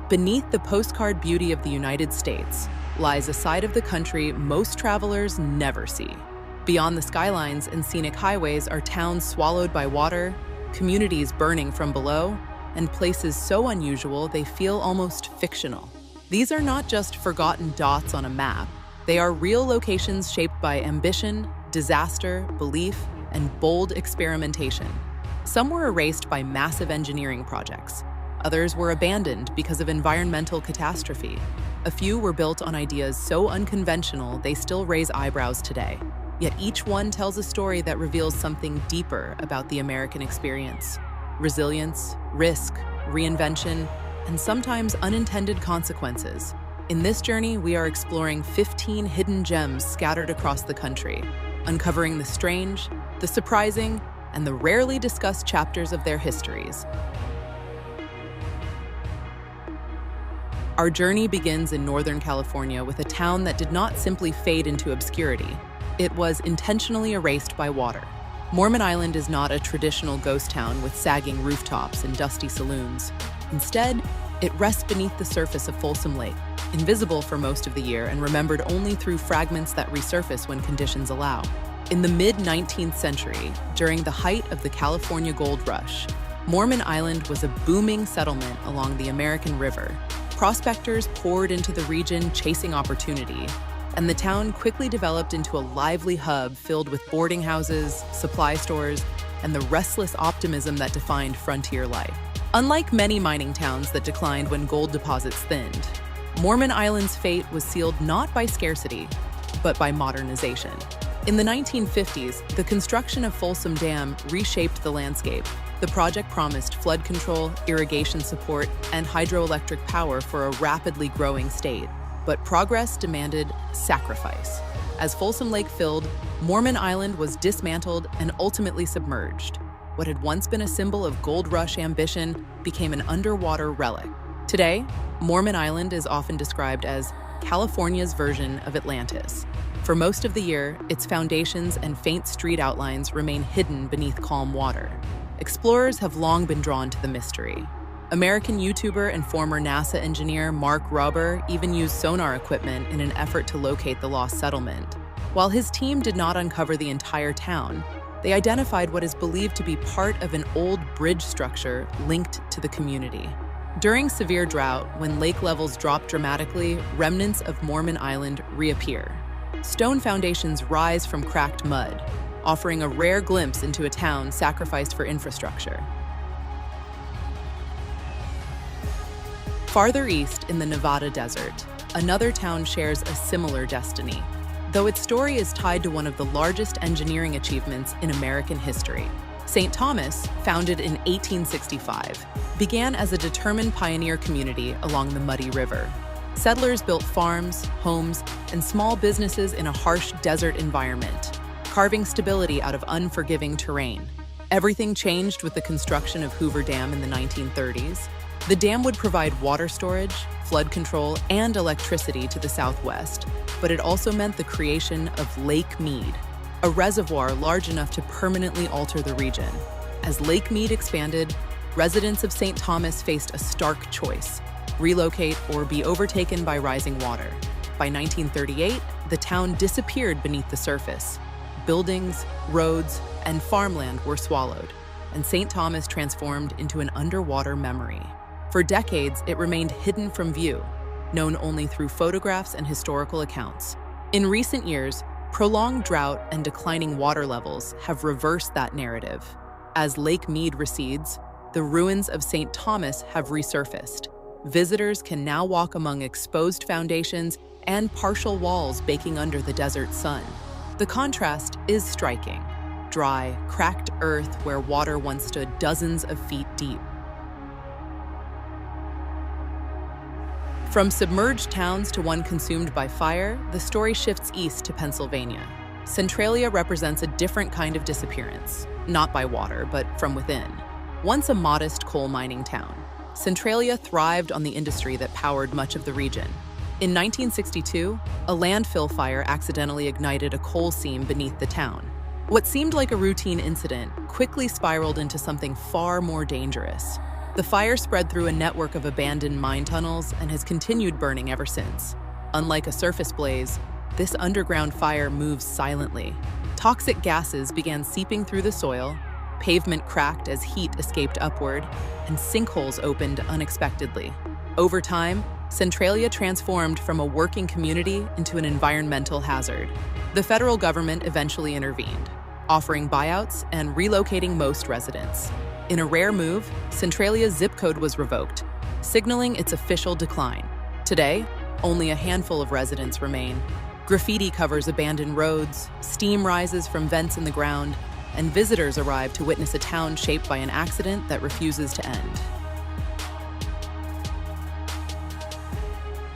Beneath the postcard beauty of the United States lies a side of the country most travelers never see. Beyond the skylines and scenic highways are towns swallowed by water, communities burning from below, and places so unusual they feel almost fictional. These are not just forgotten dots on a map. They are real locations shaped by ambition, disaster, belief, and bold experimentation. Some were erased by massive engineering projects. Others were abandoned because of environmental catastrophe. A few were built on ideas so unconventional they still raise eyebrows today. Yet each one tells a story that reveals something deeper about the American experience. Resilience, risk, reinvention, and sometimes unintended consequences. In this journey, we are exploring 15 hidden gems scattered across the country, uncovering the strange, the surprising, and the rarely discussed chapters of their histories. Our journey begins in Northern California with a town that did not simply fade into obscurity. It was intentionally erased by water. Mormon Island is not a traditional ghost town with sagging rooftops and dusty saloons. Instead, it rests beneath the surface of Folsom Lake, invisible for most of the year and remembered only through fragments that resurface when conditions allow. In the mid-19th century, during the height of the California Gold Rush, Mormon Island was a booming settlement along the American River. Prospectors poured into the region chasing opportunity, and the town quickly developed into a lively hub filled with boarding houses, supply stores, and the restless optimism that defined frontier life. Unlike many mining towns that declined when gold deposits thinned, Mormon Island's fate was sealed not by scarcity, but by modernization. In the 1950s, the construction of Folsom Dam reshaped the landscape. The project promised flood control, irrigation support, and hydroelectric power for a rapidly growing state. But progress demanded sacrifice. As Folsom Lake filled, Mormon Island was dismantled and ultimately submerged. What had once been a symbol of gold rush ambition became an underwater relic. Today, Mormon Island is often described as California's version of Atlantis. For most of the year, its foundations and faint street outlines remain hidden beneath calm water. Explorers have long been drawn to the mystery. American YouTuber and former NASA engineer Mark Rober even used sonar equipment in an effort to locate the lost settlement. While his team did not uncover the entire town, they identified what is believed to be part of an old bridge structure linked to the community. During severe drought, when lake levels drop dramatically, remnants of Mormon Island reappear. Stone foundations rise from cracked mud, offering a rare glimpse into a town sacrificed for infrastructure. Farther east in the Nevada desert, another town shares a similar destiny, though its story is tied to one of the largest engineering achievements in American history. St. Thomas, founded in 1865, began as a determined pioneer community along the muddy river. Settlers built farms, homes, and small businesses in a harsh desert environment, carving stability out of unforgiving terrain. Everything changed with the construction of Hoover Dam in the 1930s. The dam would provide water storage, flood control, and electricity to the southwest, but it also meant the creation of Lake Mead, a reservoir large enough to permanently alter the region. As Lake Mead expanded, residents of St. Thomas faced a stark choice: relocate or be overtaken by rising water. By 1938, the town disappeared beneath the surface. Buildings, roads, and farmland were swallowed, and St. Thomas transformed into an underwater memory. For decades, it remained hidden from view, known only through photographs and historical accounts. In recent years, prolonged drought and declining water levels have reversed that narrative. As Lake Mead recedes, the ruins of St. Thomas have resurfaced. Visitors can now walk among exposed foundations and partial walls baking under the desert sun. The contrast is striking: dry, cracked earth where water once stood dozens of feet deep. From submerged towns to one consumed by fire, the story shifts east to Pennsylvania. Centralia represents a different kind of disappearance, not by water, but from within. Once a modest coal mining town, Centralia thrived on the industry that powered much of the region. In 1962, a landfill fire accidentally ignited a coal seam beneath the town. What seemed like a routine incident quickly spiraled into something far more dangerous. The fire spread through a network of abandoned mine tunnels and has continued burning ever since. Unlike a surface blaze, this underground fire moves silently. Toxic gases began seeping through the soil, pavement cracked as heat escaped upward, and sinkholes opened unexpectedly. Over time, Centralia transformed from a working community into an environmental hazard. The federal government eventually intervened, offering buyouts and relocating most residents. In a rare move, Centralia's zip code was revoked, signaling its official decline. Today, only a handful of residents remain. Graffiti covers abandoned roads, steam rises from vents in the ground, and visitors arrive to witness a town shaped by an accident that refuses to end.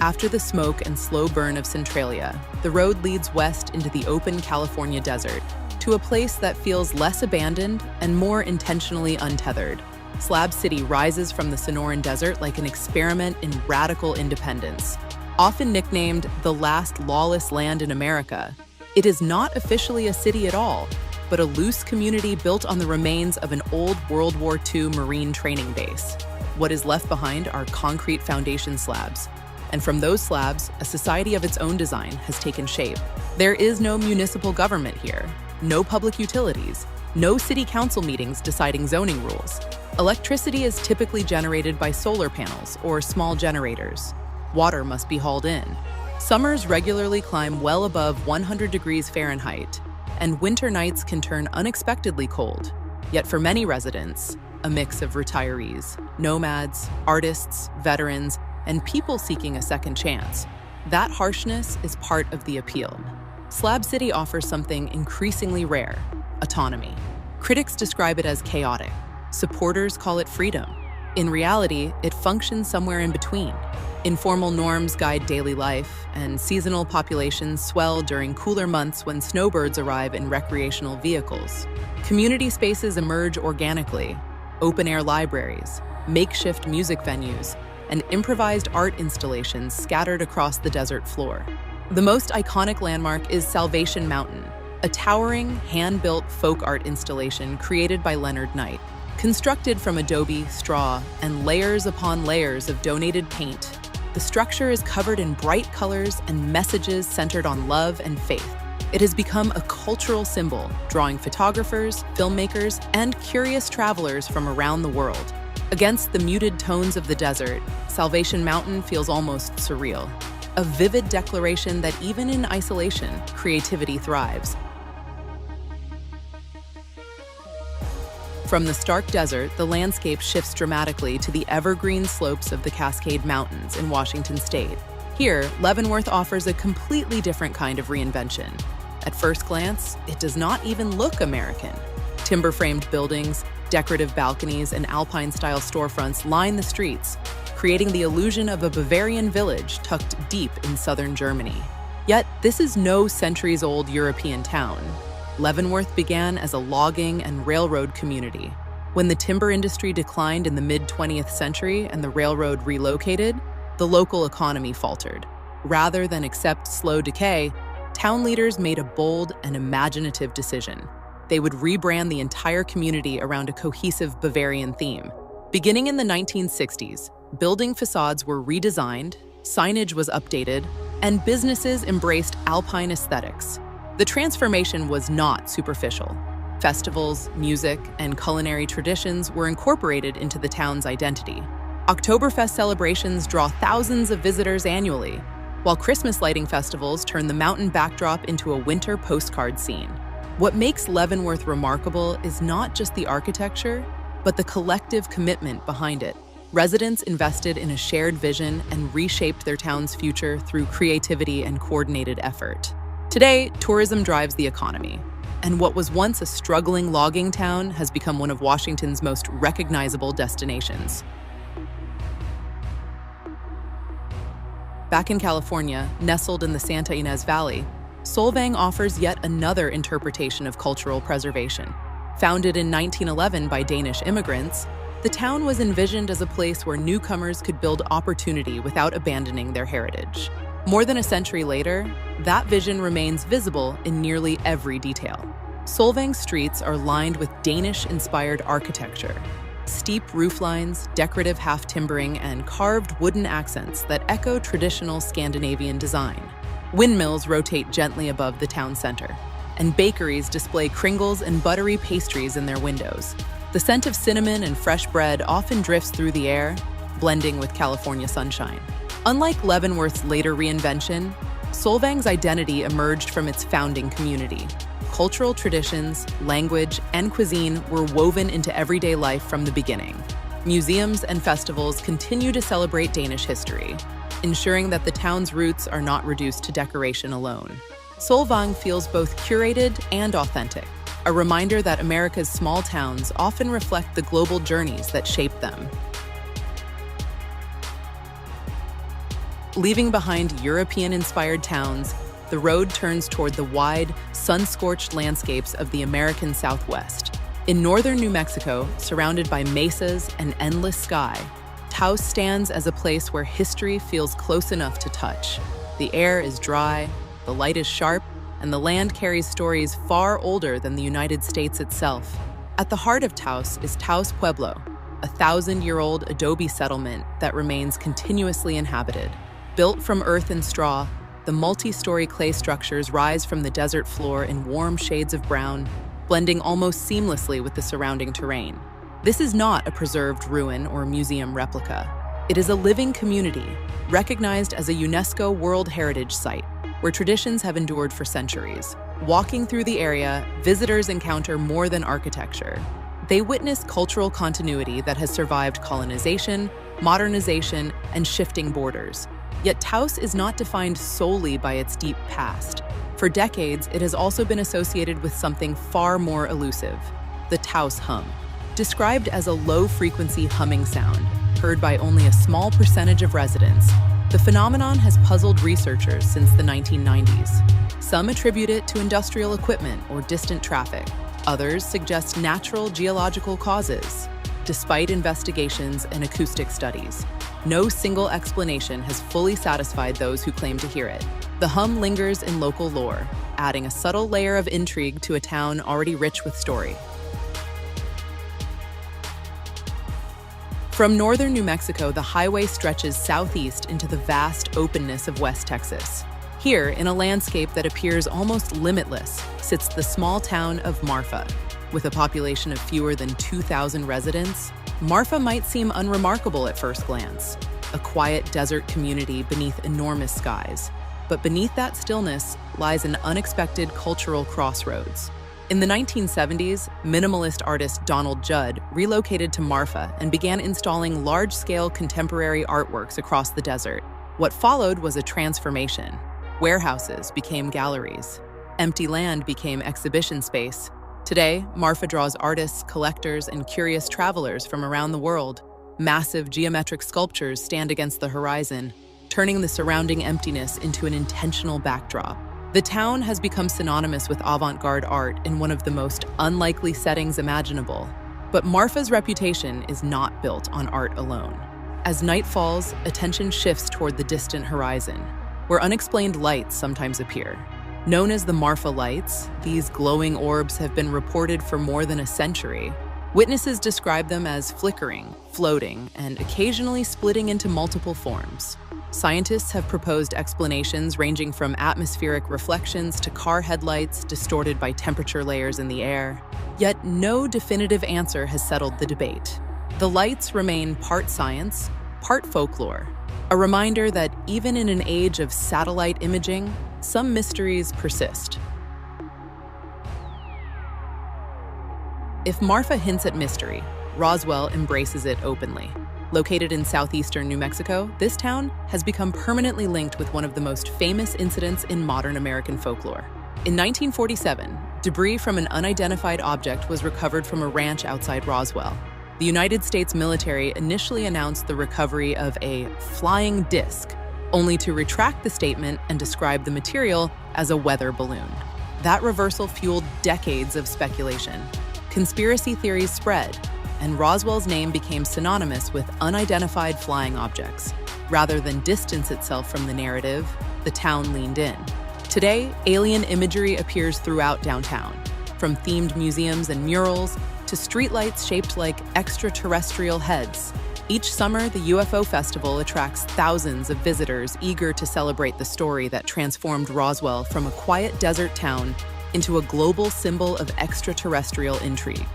After the smoke and slow burn of Centralia, the road leads west into the open California desert, to a place that feels less abandoned and more intentionally untethered. Slab City rises from the Sonoran Desert like an experiment in radical independence. Often nicknamed the last lawless land in America, it is not officially a city at all, but a loose community built on the remains of an old World War II Marine training base. What is left behind are concrete foundation slabs, and from those slabs, a society of its own design has taken shape. There is no municipal government here, no public utilities, no city council meetings deciding zoning rules. Electricity is typically generated by solar panels or small generators. Water must be hauled in. Summers regularly climb well above 100 degrees Fahrenheit, and winter nights can turn unexpectedly cold. Yet for many residents, a mix of retirees, nomads, artists, veterans, and people seeking a second chance, that harshness is part of the appeal. Slab City offers something increasingly rare: autonomy. Critics describe it as chaotic. Supporters call it freedom. In reality, it functions somewhere in between. Informal norms guide daily life, and seasonal populations swell during cooler months when snowbirds arrive in recreational vehicles. Community spaces emerge organically: open-air libraries, makeshift music venues, and improvised art installations scattered across the desert floor. The most iconic landmark is Salvation Mountain, a towering, hand-built folk art installation created by Leonard Knight. Constructed from adobe, straw, and layers upon layers of donated paint, the structure is covered in bright colors and messages centered on love and faith. It has become a cultural symbol, drawing photographers, filmmakers, and curious travelers from around the world. Against the muted tones of the desert, Salvation Mountain feels almost surreal, a vivid declaration that even in isolation, creativity thrives. From the stark desert, the landscape shifts dramatically to the evergreen slopes of the Cascade Mountains in Washington state. Here, Leavenworth offers a completely different kind of reinvention. At first glance, it does not even look American. Timber-framed buildings, decorative balconies, and Alpine-style storefronts line the streets, creating the illusion of a Bavarian village tucked deep in southern Germany. Yet, this is no centuries-old European town. Leavenworth began as a logging and railroad community. When the timber industry declined in the mid-20th century and the railroad relocated, the local economy faltered. Rather than accept slow decay, town leaders made a bold and imaginative decision. They would rebrand the entire community around a cohesive Bavarian theme. Beginning in the 1960s, building facades were redesigned, signage was updated, and businesses embraced Alpine aesthetics. The transformation was not superficial. Festivals, music, and culinary traditions were incorporated into the town's identity. Oktoberfest celebrations draw thousands of visitors annually, while Christmas lighting festivals turn the mountain backdrop into a winter postcard scene. What makes Leavenworth remarkable is not just the architecture, but the collective commitment behind it. Residents invested in a shared vision and reshaped their town's future through creativity and coordinated effort. Today, tourism drives the economy, and what was once a struggling logging town has become one of Washington's most recognizable destinations. Back in California, nestled in the Santa Ynez Valley, Solvang offers yet another interpretation of cultural preservation. Founded in 1911 by Danish immigrants, the town was envisioned as a place where newcomers could build opportunity without abandoning their heritage. More than a century later, that vision remains visible in nearly every detail. Solvang streets are lined with Danish-inspired architecture. Steep rooflines, decorative half-timbering, and carved wooden accents that echo traditional Scandinavian design. Windmills rotate gently above the town center, and bakeries display kringles and buttery pastries in their windows. The scent of cinnamon and fresh bread often drifts through the air, blending with California sunshine. Unlike Leavenworth's later reinvention, Solvang's identity emerged from its founding community. Cultural traditions, language, and cuisine were woven into everyday life from the beginning. Museums and festivals continue to celebrate Danish history, ensuring that the town's roots are not reduced to decoration alone. Solvang feels both curated and authentic, a reminder that America's small towns often reflect the global journeys that shape them. Leaving behind European-inspired towns, the road turns toward the wide, sun-scorched landscapes of the American Southwest. In northern New Mexico, surrounded by mesas and endless sky, Taos stands as a place where history feels close enough to touch. The air is dry, the light is sharp, and the land carries stories far older than the United States itself. At the heart of Taos is Taos Pueblo, a 1,000-year-old adobe settlement that remains continuously inhabited. Built from earth and straw, the multi-story clay structures rise from the desert floor in warm shades of brown, blending almost seamlessly with the surrounding terrain. This is not a preserved ruin or museum replica. It is a living community, recognized as a UNESCO World Heritage Site, where traditions have endured for centuries. Walking through the area, visitors encounter more than architecture. They witness cultural continuity that has survived colonization, modernization, and shifting borders. Yet Taos is not defined solely by its deep past. For decades, it has also been associated with something far more elusive, the Taos hum. Described as a low-frequency humming sound, heard by only a small percentage of residents, the phenomenon has puzzled researchers since the 1990s. Some attribute it to industrial equipment or distant traffic. Others suggest natural geological causes. Despite investigations and acoustic studies, no single explanation has fully satisfied those who claim to hear it. The hum lingers in local lore, adding a subtle layer of intrigue to a town already rich with story. From northern New Mexico, the highway stretches southeast into the vast openness of West Texas. Here, in a landscape that appears almost limitless, sits the small town of Marfa. With a population of fewer than 2,000 residents, Marfa might seem unremarkable at first glance, a quiet desert community beneath enormous skies. But beneath that stillness lies an unexpected cultural crossroads. In the 1970s, minimalist artist Donald Judd relocated to Marfa and began installing large-scale contemporary artworks across the desert. What followed was a transformation. Warehouses became galleries. Empty land became exhibition space. Today, Marfa draws artists, collectors, and curious travelers from around the world. Massive geometric sculptures stand against the horizon, turning the surrounding emptiness into an intentional backdrop. The town has become synonymous with avant-garde art in one of the most unlikely settings imaginable. But Marfa's reputation is not built on art alone. As night falls, attention shifts toward the distant horizon, where unexplained lights sometimes appear. Known as the Marfa Lights, these glowing orbs have been reported for more than a century. Witnesses describe them as flickering, floating, and occasionally splitting into multiple forms. Scientists have proposed explanations ranging from atmospheric reflections to car headlights distorted by temperature layers in the air. Yet no definitive answer has settled the debate. The lights remain part science, part folklore, a reminder that even in an age of satellite imaging, some mysteries persist. If Marfa hints at mystery, Roswell embraces it openly. Located in southeastern New Mexico, this town has become permanently linked with one of the most famous incidents in modern American folklore. In 1947, debris from an unidentified object was recovered from a ranch outside Roswell. The United States military initially announced the recovery of a flying disc, only to retract the statement and describe the material as a weather balloon. That reversal fueled decades of speculation. Conspiracy theories spread, and Roswell's name became synonymous with unidentified flying objects. Rather than distance itself from the narrative, the town leaned in. Today, alien imagery appears throughout downtown, from themed museums and murals to streetlights shaped like extraterrestrial heads. Each summer, the UFO Festival attracts thousands of visitors eager to celebrate the story that transformed Roswell from a quiet desert town into a global symbol of extraterrestrial intrigue.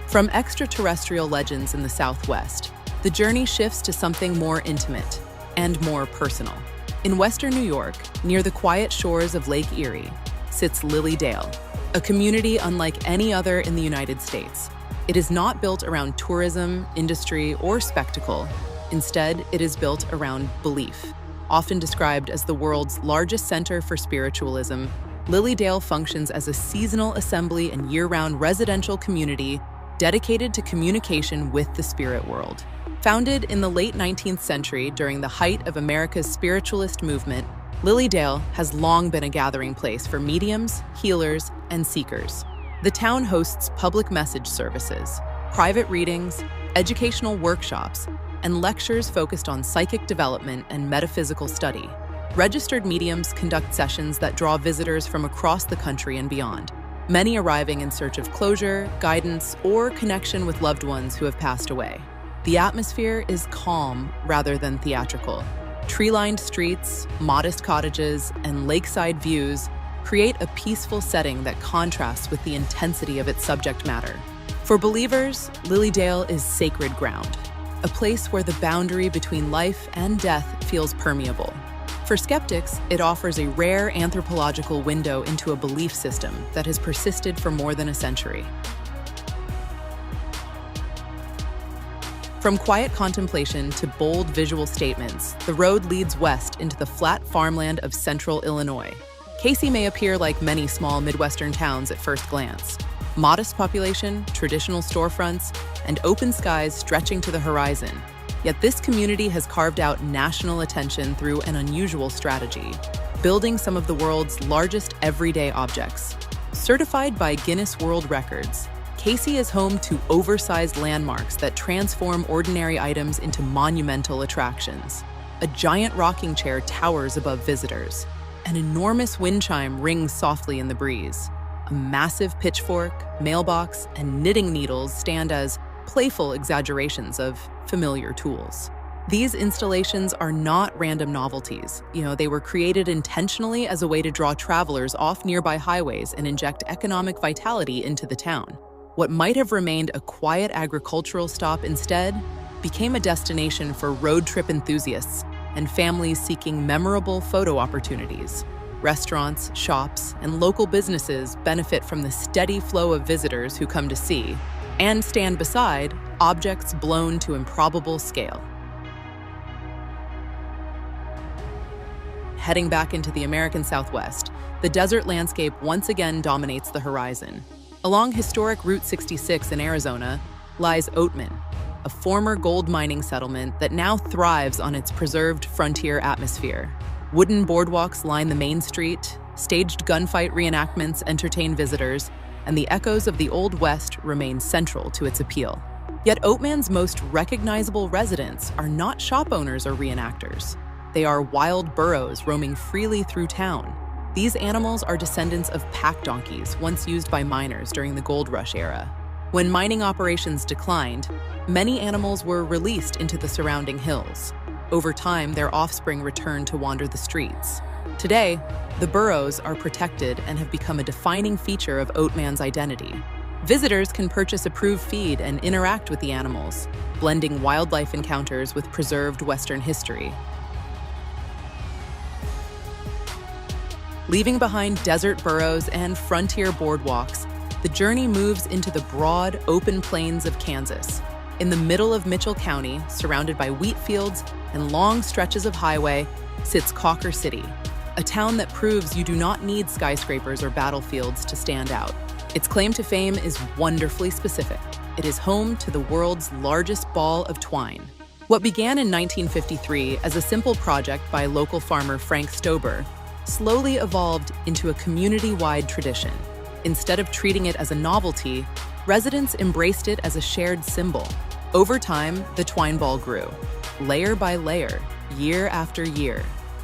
From extraterrestrial legends in the Southwest, the journey shifts to something more intimate and more personal. In western New York, near the quiet shores of Lake Erie, sits Lilydale, a community unlike any other in the United States. It is not built around tourism, industry, or spectacle. Instead, it is built around belief. Often described as the world's largest center for spiritualism, Lilydale functions as a seasonal assembly and year-round residential community dedicated to communication with the spirit world. Founded in the late 19th century during the height of America's spiritualist movement, Lilydale has long been a gathering place for mediums, healers, and seekers. The town hosts public message services, private readings, educational workshops, and lectures focused on psychic development and metaphysical study. Registered mediums conduct sessions that draw visitors from across the country and beyond, many arriving in search of closure, guidance, or connection with loved ones who have passed away. The atmosphere is calm rather than theatrical. Tree-lined streets, modest cottages, and lakeside views create a peaceful setting that contrasts with the intensity of its subject matter. For believers, Lilydale is sacred ground, a place where the boundary between life and death feels permeable. For skeptics, it offers a rare anthropological window into a belief system that has persisted for more than a century. From quiet contemplation to bold visual statements, the road leads west into the flat farmland of central Illinois. Casey may appear like many small Midwestern towns at first glance. Modest population, traditional storefronts, and open skies stretching to the horizon. Yet this community has carved out national attention through an unusual strategy, building some of the world's largest everyday objects. Certified by Guinness World Records, Casey is home to oversized landmarks that transform ordinary items into monumental attractions. A giant rocking chair towers above visitors. An enormous wind chime rings softly in the breeze. A massive pitchfork, mailbox, and knitting needles stand as playful exaggerations of familiar tools. These installations are not random novelties. They were created intentionally as a way to draw travelers off nearby highways and inject economic vitality into the town. What might have remained a quiet agricultural stop instead became a destination for road trip enthusiasts and families seeking memorable photo opportunities. Restaurants, shops, and local businesses benefit from the steady flow of visitors who come to see and stand beside objects blown to improbable scale. Heading back into the American Southwest, the desert landscape once again dominates the horizon. Along historic Route 66 in Arizona lies Oatman, a former gold mining settlement that now thrives on its preserved frontier atmosphere. Wooden boardwalks line the main street, staged gunfight reenactments entertain visitors, and the echoes of the Old West remain central to its appeal. Yet Oatman's most recognizable residents are not shop owners or reenactors. They are wild burros roaming freely through town. These animals are descendants of pack donkeys once used by miners during the gold rush era. When mining operations declined, many animals were released into the surrounding hills. Over time, their offspring returned to wander the streets. Today, the burros are protected and have become a defining feature of Oatman's identity. Visitors can purchase approved feed and interact with the animals, blending wildlife encounters with preserved Western history. Leaving behind desert burros and frontier boardwalks, the journey moves into the broad, open plains of Kansas. In the middle of Mitchell County, surrounded by wheat fields and long stretches of highway, sits Cawker City, a town that proves you do not need skyscrapers or battlefields to stand out. Its claim to fame is wonderfully specific. It is home to the world's largest ball of twine. What began in 1953 as a simple project by local farmer Frank Stober slowly evolved into a community-wide tradition. Instead of treating it as a novelty, residents embraced it as a shared symbol. Over time, the twine ball grew, layer by layer, year after year.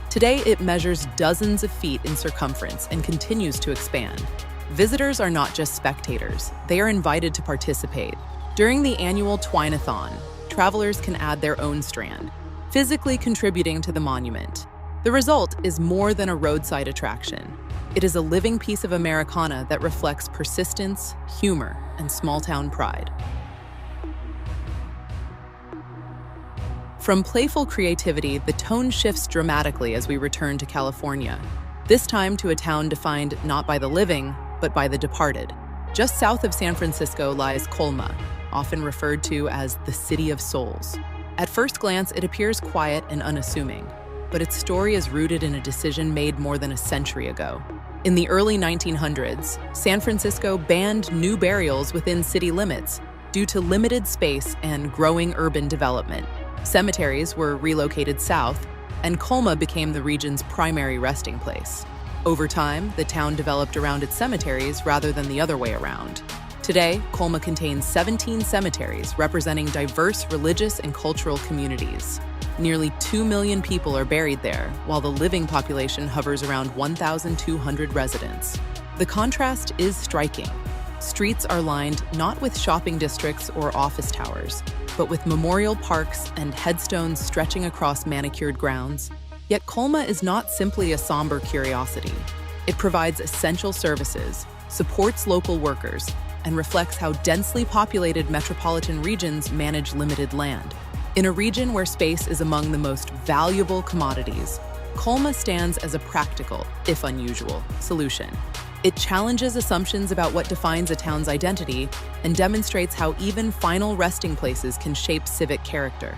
Today, it measures dozens of feet in circumference and continues to expand. Visitors are not just spectators, they are invited to participate. During the annual Twine-a-thon, travelers can add their own strand, physically contributing to the monument. The result is more than a roadside attraction. It is a living piece of Americana that reflects persistence, humor, and small-town pride. From playful creativity, the tone shifts dramatically as we return to California, this time to a town defined not by the living, but by the departed. Just south of San Francisco lies Colma, often referred to as the City of Souls. At first glance, it appears quiet and unassuming, but its story is rooted in a decision made more than a century ago. In the early 1900s, San Francisco banned new burials within city limits due to limited space and growing urban development. Cemeteries were relocated south, and Colma became the region's primary resting place. Over time, the town developed around its cemeteries rather than the other way around. Today, Colma contains 17 cemeteries representing diverse religious and cultural communities. Nearly 2 million people are buried there, while the living population hovers around 1,200 residents. The contrast is striking. Streets are lined not with shopping districts or office towers, but with memorial parks and headstones stretching across manicured grounds. Yet Colma is not simply a somber curiosity. It provides essential services, supports local workers, and reflects how densely populated metropolitan regions manage limited land. In a region where space is among the most valuable commodities, Colma stands as a practical, if unusual, solution. It challenges assumptions about what defines a town's identity and demonstrates how even final resting places can shape civic character.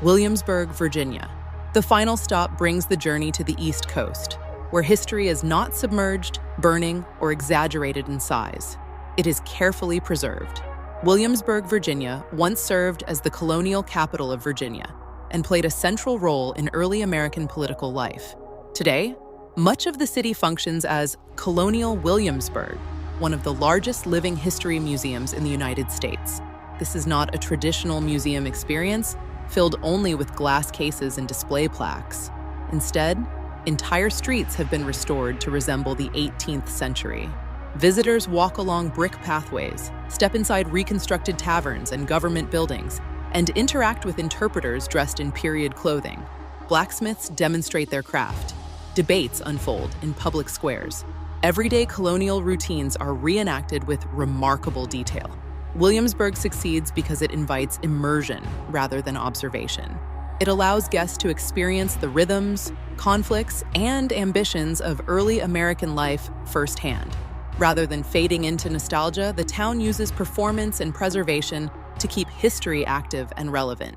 Williamsburg, Virginia. The final stop brings the journey to the East Coast, where history is not submerged, burning, or exaggerated in size. It is carefully preserved. Williamsburg, Virginia once served as the colonial capital of Virginia and played a central role in early American political life. Today, much of the city functions as Colonial Williamsburg, one of the largest living history museums in the United States. This is not a traditional museum experience, filled only with glass cases and display plaques. Instead, entire streets have been restored to resemble the 18th century. Visitors walk along brick pathways, step inside reconstructed taverns and government buildings, and interact with interpreters dressed in period clothing. Blacksmiths demonstrate their craft. Debates unfold in public squares. Everyday colonial routines are reenacted with remarkable detail. Williamsburg succeeds because it invites immersion rather than observation. It allows guests to experience the rhythms, conflicts, and ambitions of early American life firsthand. Rather than fading into nostalgia, the town uses performance and preservation to keep history active and relevant.